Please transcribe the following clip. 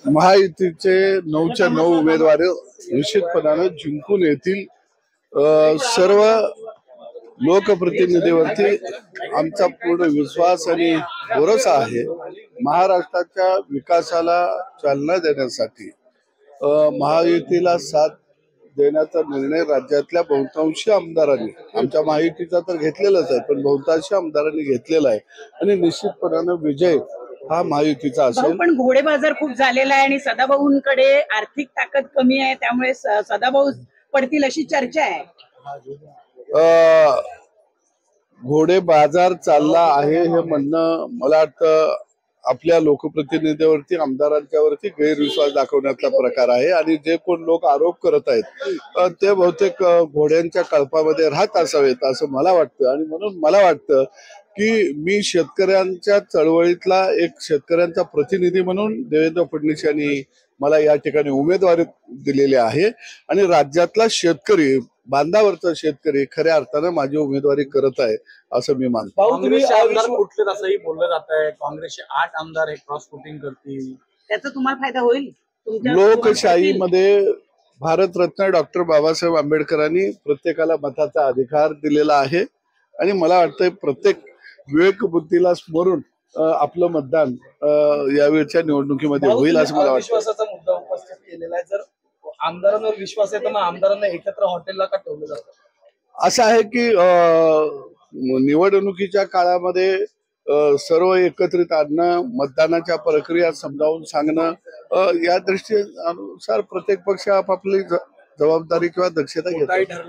महायुतीचे 9च्या 9 उमेदवार निश्चितपणाने जिंकून येतील। सर्व लोकप्रतिनिधीवरती आमचा पूर्ण विश्वास आणि भरोसा आहे। महाराष्ट्राच्या विकासाला चालना देण्यासाठी महायुतीला साथ देण्याचा निर्णय राज्यातल्या बहुतांशी आमदारांनी, आमच्या महायुतीचा तर घेतलेलाच आहे, पण बहुतांशी आमदारांनी घेतलेला आहे आणि निश्चितपणाने विजय हा महायुतीचा असेल। पण घोडे बाजार खूप झालेला आहे आणि सदाभाऊंकडे आर्थिक ताकद कमी आहे, त्यामुळे सदाभाऊ पडतील अशी चर्चा आहे। घोडे बाजार चालला आहे हे म्हणणं मला वाटतं आपल्या लोकप्रतिनिधीवरती, आमदारांच्यावरती गैरविश्वास दाखवण्याचा प्रकार आहे आणि जे कोण लोक आरोप करत आहेत ते बहुतेक घोड्यांच्या कळपामध्ये राहत असावेत असं मला वाटतं। आणि म्हणून मला वाटतं की मी शेतकऱ्यांच्या चळवळीतला एक शेतकऱ्यांचा प्रतिनिधी म्हणून देवेंद्र फडणवीस यांनी मला या ठिकाणी उमेदवारी दिलेली आहे आणि राज्यातला शेतकरी, बांधावरचा शेतकरी खऱ्या अर्थानं माझी उमेदवारी करत आहे असं मी मानतो। काँग्रेसचे आमदार कुठले असंही बोललं जात आहे, काँग्रेसचे 8 आमदार हे क्रॉस वोटिंग करतील, त्याचा तुम्हाला फायदा होईल? लोकशाहीमध्ये भारतरत्न डॉक्टर बाबासाहेब आंबेडकरांनी प्रत्येकाला मताचा अधिकार दिलेला आहे आणि मला वाटतं प्रत्येक विवेकबुद्धीला स्मरून आपलं मतदान यावेळच्या निवडणुकीमध्ये होईल असं मला वाटतं। विश्वासाचा मुद्दा उपस्थित केलेला आहे। जर आमदारांवर विश्वास आहे तर मग आमदारांना एकत्र हॉटेलला का ठेवलं जातं? असं आहे की निवडणुकीच्या काळामध्ये सर्व एकत्रित आणणं, मतदानाच्या प्रक्रिया समजावून सांगणं या दृष्टीनुसार प्रत्येक पक्ष आपापली जबाबदारी किंवा दक्षता घेतो।